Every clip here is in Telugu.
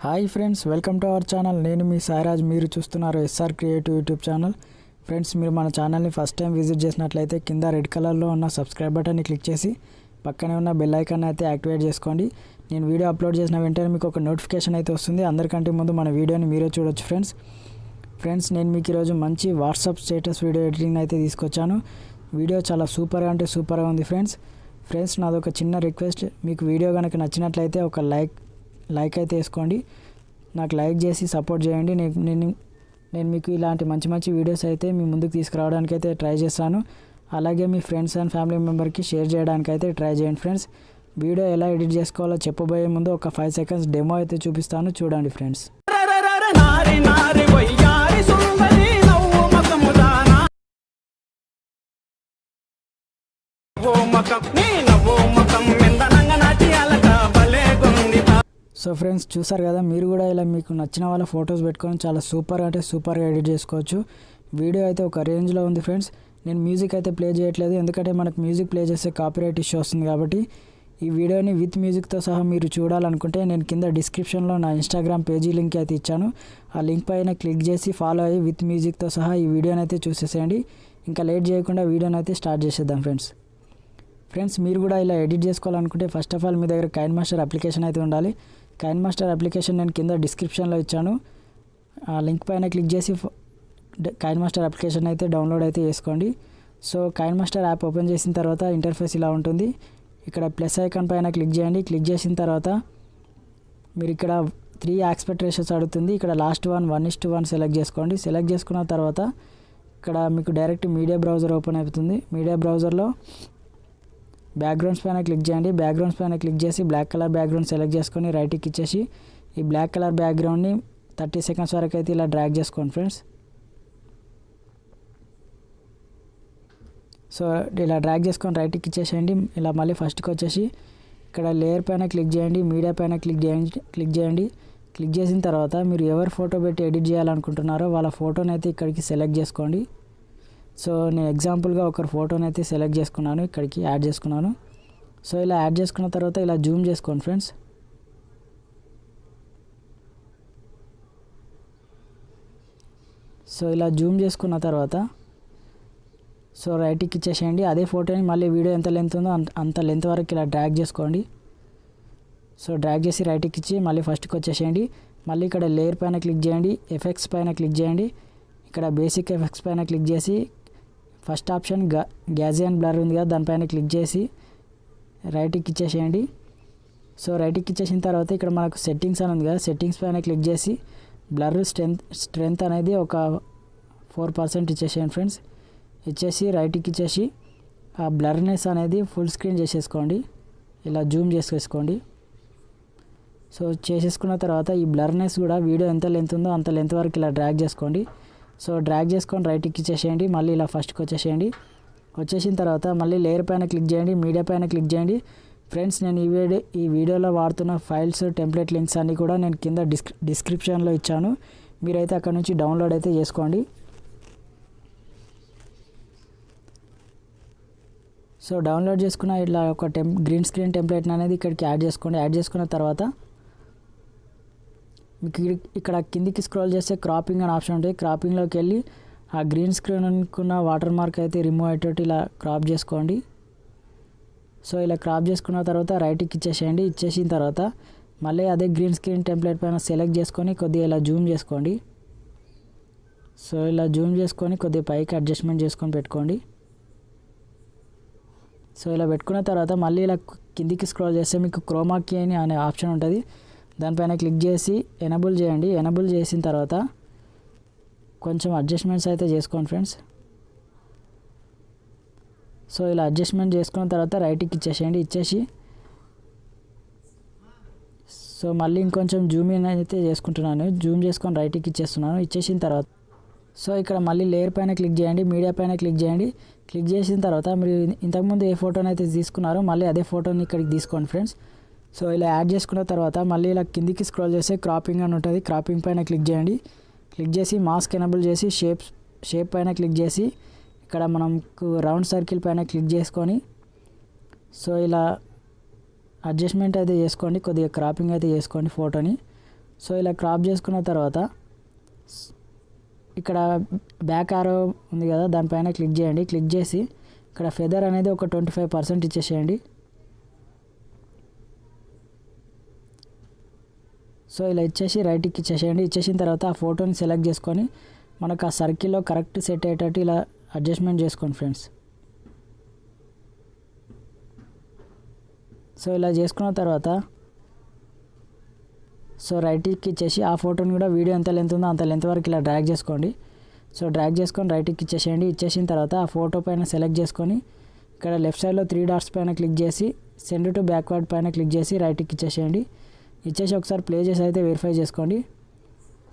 Hi friends, welcome to our channel. నేను మీ సాయిరాజ్. మీరు చూస్తున్నారు SR creative YouTube channel. Friends, మీరు మన ఛానల్ని ఫస్ట్ టైం విజిట్ చేసినట్లయితే కింద రెడ్ కలర్లో ఉన్న సబ్స్క్రైబ్ బటన్ని క్లిక్ చేసి పక్కనే ఉన్న బెల్ ఐకాన్ అయితే యాక్టివేట్ చేసుకోండి. నేను వీడియో అప్లోడ్ చేసిన వెంటనే మీకు ఒక నోటిఫికేషన్ అయితే వస్తుంది. అందరికంటే ముందు మన వీడియోని మీరే చూడొచ్చు ఫ్రెండ్స్. నేను మీకు ఈరోజు మంచి వాట్సాప్ స్టేటస్ వీడియో ఎడిటింగ్ అయితే తీసుకొచ్చాను. వీడియో చాలా సూపర్గా అంటే సూపర్గా ఉంది ఫ్రెండ్స్. నాదొక చిన్న రిక్వెస్ట్, మీకు వీడియో కనుక నచ్చినట్లయితే ఒక లైక్ అయితే వేసుకోండి. నాకు లైక్ చేసి సపోర్ట్ చేయండి. నేను మీకు ఇలాంటి మంచి వీడియోస్ అయితే మీ ముందుకు తీసుకురావడానికి అయితే ట్రై చేస్తాను. అలాగే మీ ఫ్రెండ్స్ అండ్ ఫ్యామిలీ మెంబర్కి షేర్ చేయడానికి అయితే ట్రై చేయండి ఫ్రెండ్స్. వీడియో ఎలా ఎడిట్ చేసుకోవాలో చెప్పబోయే ముందు ఒక 5 సెకండ్స్ డెమో అయితే చూపిస్తాను, చూడండి ఫ్రెండ్స్. సో ఫ్రెండ్స్, చూసారు కదా, మీరు కూడా ఇలా మీకు నచ్చిన వాళ్ళ ఫొటోస్ పెట్టుకొని చాలా సూపర్ అంటే సూపర్గా ఎడిట్ చేసుకోవచ్చు. వీడియో అయితే ఒక రేంజ్లో ఉంది ఫ్రెండ్స్. నేను మ్యూజిక్ అయితే ప్లే చేయట్లేదు, ఎందుకంటే మనకు మ్యూజిక్ ప్లే చేస్తే కాపీరైట్ ఇష్యూ వస్తుంది. కాబట్టి ఈ వీడియోని విత్ మ్యూజిక్తో సహా మీరు చూడాలనుకుంటే నేను కింద డిస్క్రిప్షన్లో నా ఇన్స్టాగ్రామ్ పేజీ లింక్ అయితే ఇచ్చాను. ఆ లింక్ పైన క్లిక్ చేసి ఫాలో అయ్యి విత్ మ్యూజిక్తో సహా ఈ వీడియోని అయితే చూసేసేయండి. ఇంకా లేట్ చేయకుండా వీడియోని అయితే స్టార్ట్ చేసేద్దాం ఫ్రెండ్స్. మీరు కూడా ఇలా ఎడిట్ చేసుకోవాలనుకుంటే ఫస్ట్ ఆఫ్ ఆల్ మీ దగ్గర కైన్మాస్టర్ అప్లికేషన్ అయితే ఉండాలి. కైన్మాస్టర్ అప్లికేషన్ నేను కింద డిస్క్రిప్షన్లో ఇచ్చాను. ఆ లింక్ పైన క్లిక్ చేసి కైన్మాస్టర్ అప్లికేషన్ అయితే డౌన్లోడ్ అయితే చేసుకోండి. సో కైన్మాస్టర్ యాప్ ఓపెన్ చేసిన తర్వాత ఇంటర్ఫేస్ ఇలా ఉంటుంది. ఇక్కడ ప్లస్ ఐకాన్ పైన క్లిక్ చేయండి. క్లిక్ చేసిన తర్వాత మీరు ఇక్కడ 3 ఆస్పెక్ట్ రేషియోస్ అడుగుతుంది. ఇక్కడ లాస్ట్ 1:1 సెలెక్ట్ చేసుకోండి. సెలెక్ట్ చేసుకున్న తర్వాత ఇక్కడ మీకు డైరెక్ట్ మీడియా బ్రౌజర్ ఓపెన్ అవుతుంది. మీడియా బ్రౌజర్లో బ్యాక్గ్రౌండ్స్ పైన క్లిక్ చేయండి. బ్యాక్గ్రౌండ్స్ పైన క్లిక్ చేసి బ్లాక్ కలర్ బ్యాక్గ్రౌండ్ సెలెక్ట్ చేసుకొని రైట్కి ఇచ్చేసి ఈ బ్లాక్ కలర్ బ్యాక్గ్రౌండ్ని 30 సెకండ్స్ వరకు అయితే ఇలా డ్రాగ్ చేసుకోండి ఫ్రెండ్స్. సో ఇలా డ్రాగ్ చేసుకొని రైట్కి ఇచ్చేసేయండి. ఇలా మళ్ళీ ఫస్ట్కి వచ్చేసి ఇక్కడ లేయర్ పైన క్లిక్ చేయండి. మీడియా పైన క్లిక్ చేయండి. క్లిక్ చేసిన తర్వాత మీరు ఎవరు ఫోటో పెట్టి ఎడిట్ చేయాలనుకుంటున్నారో వాళ్ళ ఫోటోని అయితే ఇక్కడికి సెలెక్ట్ చేసుకోండి. సో నేను ఎగ్జాంపుల్గా ఒకరి ఫోటోని అయితే సెలెక్ట్ చేసుకున్నాను, ఇక్కడికి యాడ్ చేసుకున్నాను. సో ఇలా యాడ్ చేసుకున్న తర్వాత ఇలా జూమ్ చేసుకోండి ఫ్రెండ్స్. సో ఇలా జూమ్ చేసుకున్న తర్వాత సో రైట్కి ఇచ్చేసేయండి. అదే ఫోటోని మళ్ళీ వీడియో ఎంత లెంత్ ఉందో అంత లెంత్ వరకు ఇలా డ్రాగ్ చేసుకోండి. సో డ్రాగ్ చేసి రైట్కి ఇచ్చి మళ్ళీ ఫస్ట్కి వచ్చేసేయండి. మళ్ళీ ఇక్కడ లేయర్ పైన క్లిక్ చేయండి. ఎఫెక్ట్స్ పైన క్లిక్ చేయండి. ఇక్కడ బేసిక్ ఎఫెక్ట్స్ పైన క్లిక్ చేసి ఫస్ట్ ఆప్షన్ గ్యాజియన్ బ్లర్ ఉంది కదా, దానిపైన క్లిక్ చేసి రైట్కి ఇచ్చేసేయండి. సో రైట్కి ఇచ్చేసిన తర్వాత ఇక్కడ మనకు సెట్టింగ్స్ అని ఉంది కదా, సెట్టింగ్స్ పైన క్లిక్ చేసి బ్లర్ స్ట్రెంత్ అనేది ఒక 4% ఇచ్చేసేయండి ఫ్రెండ్స్. ఇచ్చేసి రైట్కి ఇచ్చేసి ఆ బ్లర్నెస్ అనేది ఫుల్ స్క్రీన్ చేసేసుకోండి. ఇలా జూమ్ చేసేసుకోండి. సో చేసేసుకున్న తర్వాత ఈ బ్లర్నెస్ కూడా వీడియో ఎంత లెంత్ ఉందో అంత లెంత్ వరకు ఇలా డ్రాగ్ చేసుకోండి. సో డ్రాగ్ చేసుకొని రైట్కి ఇచ్చేసేయండి. మళ్ళీ ఇలా ఫస్ట్కి వచ్చేసేయండి. వచ్చేసిన తర్వాత మళ్ళీ లేయర్ పైన క్లిక్ చేయండి. మీడియా పైన క్లిక్ చేయండి. ఫ్రెండ్స్, నేను ఈ వీడియోలో వాడుతున్న ఫైల్స్ టెంప్లెట్ లింక్స్ అన్నీ కూడా నేను కింద డిస్క్రిప్షన్లో ఇచ్చాను. మీరైతే అక్కడ నుంచి డౌన్లోడ్ అయితే చేసుకోండి. సో డౌన్లోడ్ చేసుకున్న ఇట్లా ఒక గ్రీన్ స్క్రీన్ టెంప్లెట్ అనేది ఇక్కడికి యాడ్ చేసుకోండి. యాడ్ చేసుకున్న తర్వాత మీకు ఇక్కడ కిందికి స్క్రోల్ చేస్తే క్రాపింగ్ అనే ఆప్షన్ ఉంటుంది. క్రాపింగ్లోకి వెళ్ళి ఆ గ్రీన్ స్క్రీన్ అనుకున్న వాటర్ మార్క్ అయితే రిమూవ్ అయ్యేటట్టు ఇలా క్రాప్ చేసుకోండి. సో ఇలా క్రాప్ చేసుకున్న తర్వాత రైట్కి ఇచ్చేసేయండి. ఇచ్చేసిన తర్వాత మళ్ళీ అదే గ్రీన్ స్క్రీన్ టెంప్లెట్ పైన సెలెక్ట్ చేసుకొని కొద్దిగా ఇలా జూమ్ చేసుకోండి. సో ఇలా జూమ్ చేసుకొని కొద్దిగా పైకి అడ్జస్ట్మెంట్ చేసుకొని పెట్టుకోండి. సో ఇలా పెట్టుకున్న తర్వాత మళ్ళీ ఇలా కిందికి స్క్రోల్ చేస్తే మీకు క్రోమా కీ అనే ఆప్షన్ ఉంటుంది. దానిపైన క్లిక్ చేసి ఎనబుల్ చేయండి. ఎనబుల్ చేసిన తర్వాత కొంచెం అడ్జస్ట్మెంట్స్ అయితే చేసుకోండి ఫ్రెండ్స్. సో ఇలా అడ్జస్ట్మెంట్ చేసుకున్న తర్వాత రైట్కి ఇచ్చేసేయండి. ఇచ్చేసి సో మళ్ళీ ఇంకొంచెం జూమ్ ఇన్ అయితే చేసుకుంటున్నాను. జూమ్ చేసుకొని రైట్కి ఇచ్చేస్తున్నాను. ఇచ్చేసిన తర్వాత సో ఇక్కడ మళ్ళీ లేయర్ పైన క్లిక్ చేయండి. మీడియా పైన క్లిక్ చేయండి. క్లిక్ చేసిన తర్వాత మీరు ఇంతకుముందు ఏ ఫోటోని అయితే తీసుకున్నారో మళ్ళీ అదే ఫోటోని ఇక్కడికి తీసుకోండి ఫ్రెండ్స్. సో ఇలా యాడ్ చేసుకున్న తర్వాత మళ్ళీ ఇలా కిందికి స్క్రోల్ చేస్తే క్రాపింగ్ అని ఉంటుంది. క్రాపింగ్ పైన క్లిక్ చేయండి. క్లిక్ చేసి మాస్క్ ఎనబుల్ చేసి షేప్ పైన క్లిక్ చేసి ఇక్కడ మనకు రౌండ్ సర్కిల్ పైన క్లిక్ చేసుకొని సో ఇలా అడ్జస్ట్మెంట్ అయితే చేసుకోండి. కొద్దిగా క్రాపింగ్ అయితే చేసుకోండి ఫోటోని. సో ఇలా క్రాప్ చేసుకున్న తర్వాత ఇక్కడ బ్యాక్ ఆరో ఉంది కదా, దానిపైన క్లిక్ చేయండి. క్లిక్ చేసి ఇక్కడ ఫెదర్ అనేది ఒక 25% ఇచ్చేసేయండి. సో ఇలా ఇచ్చేసి రైట్కి ఇచ్చేసేయండి. ఇచ్చేసిన తర్వాత ఆ ఫోటోని సెలెక్ట్ చేసుకొని మనకు ఆ సర్కిల్లో కరెక్ట్ సెట్ అయ్యేటట్టు ఇలా అడ్జస్ట్మెంట్ చేసుకోండి ఫ్రెండ్స్. సో ఇలా చేసుకున్న తర్వాత సో రైట్కి ఇచ్చేసి ఆ ఫోటోని కూడా వీడియో ఎంత లెంత్ ఉందో అంత లెంత్ వరకు ఇలా డ్రాగ్ చేసుకోండి. సో డ్రాగ్ చేసుకొని రైట్కి ఇచ్చేసేయండి. ఇచ్చేసిన తర్వాత ఆ ఫోటో పైన సెలెక్ట్ చేసుకొని ఇక్కడ లెఫ్ట్ సైడ్లో 3 డాట్స్ పైన క్లిక్ చేసి సెండ్ టు బ్యాక్వర్డ్ పైన క్లిక్ చేసి రైట్కి ఇచ్చేసేయండి. ఇచ్చేసి ఒకసారి ప్లే చేసి అయితే వెరిఫై చేసుకోండి.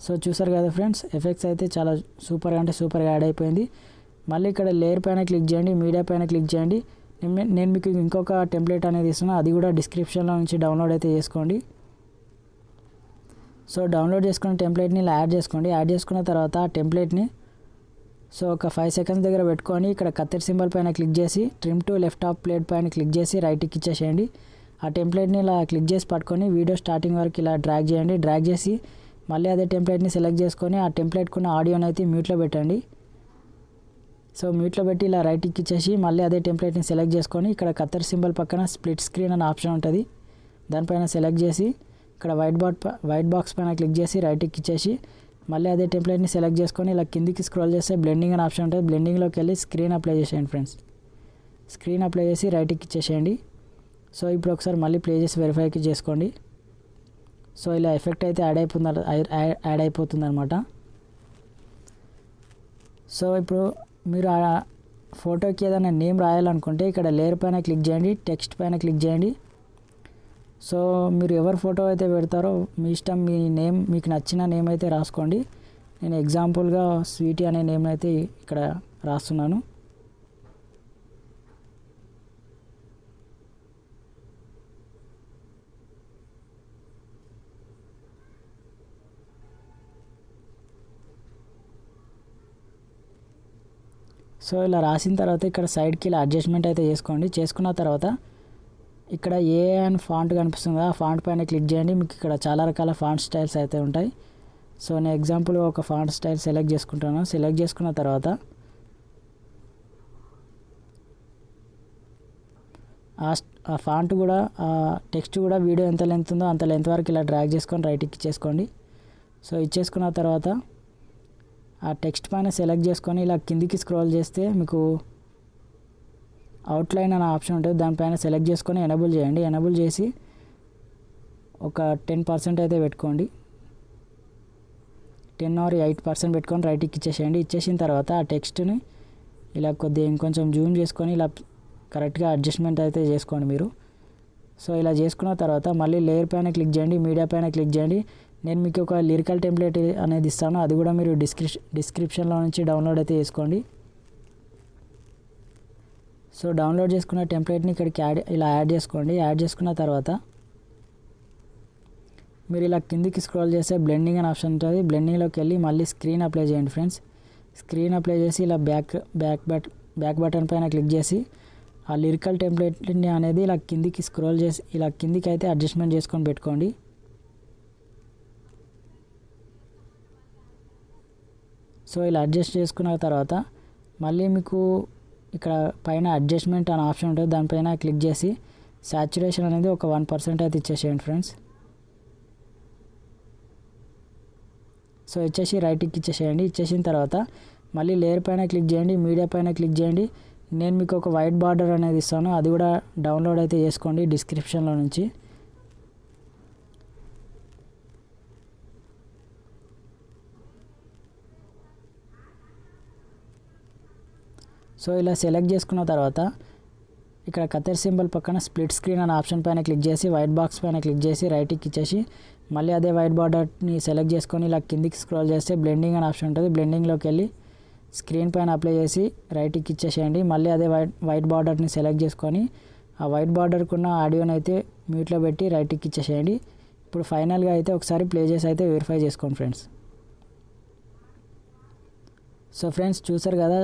సో చూసారు కదా ఫ్రెండ్స్, ఎఫెక్ట్స్ అయితే చాలా సూపర్గా అంటే సూపర్గా యాడ్ అయిపోయింది. మళ్ళీ ఇక్కడ లేయర్ పైన క్లిక్ చేయండి, మీడియా పైన క్లిక్ చేయండి. నేను మీకు ఇంకొక టెంప్లెట్ అనేది ఇస్తున్నాను, అది కూడా డిస్క్రిప్షన్లో నుంచి డౌన్లోడ్ అయితే చేసుకోండి. సో డౌన్లోడ్ చేసుకున్న టెంప్లెట్ని ఇలా యాడ్ చేసుకోండి. యాడ్ చేసుకున్న తర్వాత ఆ టెంప్లెట్ని సో ఒక 5 సెకండ్స్ దగ్గర పెట్టుకొని ఇక్కడ కత్తెర సింబల్ పైన క్లిక్ చేసి trim to left top plate పైన క్లిక్ చేసి రైట్కి ఇచ్చేసేయండి. ఆ టెంప్లెట్ని ఇలా క్లిక్ చేసి పట్టుకొని వీడియో స్టార్టింగ్ వరకు ఇలా డ్రాగ్ చేయండి. డ్రాగ్ చేసి మళ్ళీ అదే టెంప్లెట్ని సెలెక్ట్ చేసుకొని ఆ టెంప్లెట్కున్న ఆడియోని అయితే మ్యూట్లో పెట్టండి. సో మ్యూట్లో పెట్టి ఇలా రైట్కి ఇచ్చేసి మళ్ళీ అదే టెంప్లెట్ని సెలెక్ట్ చేసుకొని ఇక్కడ కత్తెర సింబల్ పక్కన స్ప్లిట్ స్క్రీన్ అనే ఆప్షన్ ఉంటుంది, దానిపైన సెలెక్ట్ చేసి ఇక్కడ వైట్ బాక్స్ పైన క్లిక్ చేసి రైట్కి ఇచ్చేసి మళ్ళీ అదే టెంప్లెట్ని సెలెక్ట్ చేసుకొని ఇలా కిందికి స్క్రోల్ చేస్తే బ్లెండింగ్ అనే ఆప్షన్ ఉంటుంది, బ్లెండింగ్లోకి వెళ్ళి స్క్రీన్ అప్లై చేసేయండి ఫ్రెండ్స్. స్క్రీన్ అప్లై చేసి రైట్కి ఇచ్చేసేయండి. సో ఇప్పుడు ఒకసారి మళ్ళీ ప్లే చేసి వెరిఫైకి చేసుకోండి. సో ఇలా ఎఫెక్ట్ అయితే యాడ్ అయిపోతుంది అనమాట. సో ఇప్పుడు మీరు ఆ ఫోటోకి ఏదైనా నేమ్ రాయాలనుకుంటే ఇక్కడ లేయర్ పైన క్లిక్ చేయండి, టెక్స్ట్ పైన క్లిక్ చేయండి. సో మీరు ఎవరి ఫోటో అయితే పెడతారో మీ ఇష్టం, మీ నేమ్ మీకు నచ్చిన నేమ్ అయితే రాసుకోండి. నేను ఎగ్జాంపుల్గా స్వీటీ అనే నేమ్ అయితే ఇక్కడ రాస్తున్నాను. సో ఇలా రాసిన తర్వాత ఇక్కడ సైడ్కి ఇలా అడ్జస్ట్మెంట్ అయితే చేసుకోండి. చేసుకున్న తర్వాత ఇక్కడ ఏ అండ్ ఫాంట్ కనిపిస్తుంది, ఆ ఫాంట్ పైన క్లిక్ చేయండి. మీకు ఇక్కడ చాలా రకాల ఫాంట్ స్టైల్స్ అయితే ఉంటాయి. సో నేను ఎగ్జాంపుల్ ఒక ఫాంట్ స్టైల్ సెలెక్ట్ చేసుకుంటాను. సెలెక్ట్ చేసుకున్న తర్వాత ఆ ఫాంట్ కూడా ఆ టెక్స్ట్ కూడా వీడియో ఎంత లెంత్ ఉందో అంత లెంత్ వరకు ఇలా డ్రాగ్ చేసుకొని రైట్కి ఇచ్చేసుకోండి. సో ఇచ్చేసుకున్న తర్వాత ఆ టెక్స్ట్ పైన సెలెక్ట్ చేసుకొని ఇలా కిందికి స్క్రోల్ చేస్తే మీకు అవుట్లైన్ అనే ఆప్షన్ ఉంటుంది, దానిపైన సెలెక్ట్ చేసుకొని ఎనేబుల్ చేయండి. ఎనేబుల్ చేసి ఒక 10% అయితే పెట్టుకోండి, 10 or 8% పెట్టుకొని రైట్కి ఇచ్చేసేయండి. ఇచ్చేసిన తర్వాత ఆ టెక్స్ట్ని ఇలా కొద్దిగా ఇంకొంచెం జూమ్ చేసుకొని ఇలా కరెక్ట్గా అడ్జస్ట్మెంట్ అయితే చేసుకోండి మీరు. సో ఇలా చేసుకున్న తర్వాత మళ్ళీ లేయర్ పైన క్లిక్ చేయండి, మీడియా పైన క్లిక్ చేయండి. నేను మీకు ఒక లిరికల్ టెంప్లెట్ అనేది ఇస్తాను, అది కూడా మీరు డిస్క్రిప్షన్లో నుంచి డౌన్లోడ్ అయితే చేసుకోండి. సో డౌన్లోడ్ చేసుకున్న టెంప్లెట్ని ఇక్కడికి ఇలా యాడ్ చేసుకోండి. యాడ్ చేసుకున్న తర్వాత మీరు ఇలా కిందికి స్క్రోల్ చేస్తే బ్లెండింగ్ అనే ఆప్షన్ ఉంటుంది, బ్లెండింగ్లోకి వెళ్ళి మళ్ళీ స్క్రీన్ అప్లై చేయండి ఫ్రెండ్స్. స్క్రీన్ అప్లై చేసి ఇలా బ్యాక్ బటన్ పైన క్లిక్ చేసి ఆ లిరికల్ టెంప్లెట్ని అనేది ఇలా కిందికి స్క్రోల్ చేసి ఇలా కిందికి అయితే అడ్జస్ట్మెంట్ చేసుకొని పెట్టుకోండి. సో ఇలా అడ్జస్ట్ చేసుకున్న తర్వాత మళ్ళీ మీకు ఇక్కడ పైన అడ్జస్ట్మెంట్ అనే ఆప్షన్ ఉంటుంది, దానిపైన క్లిక్ చేసి సాచురేషన్ అనేది ఒక 1% అయితే ఇచ్చేసేయండి ఫ్రెండ్స్. సో ఇచ్చేసి రైట్కి ఇచ్చేసేయండి. ఇచ్చేసిన తర్వాత మళ్ళీ లేయర్ పైన క్లిక్ చేయండి, మీడియా పైన క్లిక్ చేయండి. నేను మీకు ఒక వైట్ బార్డర్ అనేది ఇస్తాను, అది కూడా డౌన్లోడ్ అయితే చేసుకోండి డిస్క్రిప్షన్లో నుంచి. సో ఇలా సెలెక్ట్ చేసుకున్న తర్వాత ఇక్కడ కత్తెర సింబల్ పక్కన స్ప్లిట్ స్క్రీన్ అనే ఆప్షన్ పైన క్లిక్ చేసి వైట్ బాక్స్ పైన క్లిక్ చేసి రైట్కి ఇచ్చేసి మళ్ళీ అదే వైట్ బార్డర్ని సెలెక్ట్ చేసుకొని ఇలా కిందికి స్క్రోల్ చేస్తే బ్లెండింగ్ అనే ఆప్షన్ ఉంటుంది, బ్లెండింగ్లోకి వెళ్ళి స్క్రీన్ పైన అప్లై చేసి రైట్కి ఇచ్చేసేయండి. మళ్ళీ అదే వైట్ బార్డర్ని సెలెక్ట్ చేసుకొని ఆ వైట్ బార్డర్కి ఉన్న ఆడియోని అయితే మ్యూట్లో పెట్టి రైట్కి ఇచ్చేసేయండి. ఇప్పుడు ఫైనల్గా అయితే ఒకసారి ప్లే చేసి అయితే వెరిఫై చేసుకోండి ఫ్రెండ్స్. సో ఫ్రెండ్స్ చూసారు కదా,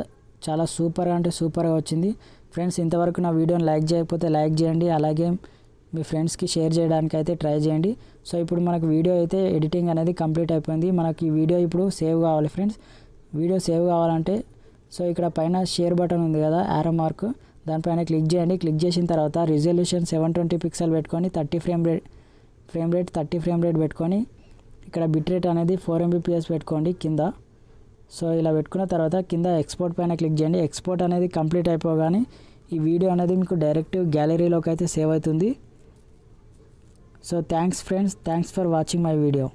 చాలా సూపర్గా అంటే సూపర్గా వచ్చింది ఫ్రెండ్స్. ఇంతవరకు నా వీడియోని లైక్ చేయకపోతే లైక్ చేయండి, అలాగే మీ ఫ్రెండ్స్కి షేర్ చేయడానికి అయితే ట్రై చేయండి. సో ఇప్పుడు మనకు వీడియో అయితే ఎడిటింగ్ అనేది కంప్లీట్ అయిపోయింది. మనకి ఈ వీడియో ఇప్పుడు సేవ్ కావాలి ఫ్రెండ్స్. వీడియో సేవ్ కావాలంటే సో ఇక్కడ పైన షేర్ బటన్ ఉంది కదా, యారో మార్క్, దానిపైన క్లిక్ చేయండి. క్లిక్ చేసిన తర్వాత రిజల్యూషన్ 720 పిక్సెల్ పెట్టుకొని 30 ఫ్రేమ్ రేట్ 30 ఫ్రేమ్ రేట్ పెట్టుకొని ఇక్కడ బిట్ రేట్ అనేది 4 Mbps పెట్టుకోండి కింద. సో ఇలా పెట్టుకున్న తర్వాత కింద ఎక్స్పోర్ట్ పైన క్లిక్ చేయండి. ఎక్స్పోర్ట్ అనేది కంప్లీట్ అయిపోగానే ఈ వీడియో అనేది మీకు డైరెక్ట్ గ్యాలరీలోకి అయితే సేవ్ అవుతుంది. So thanks friends, thanks for watching my video.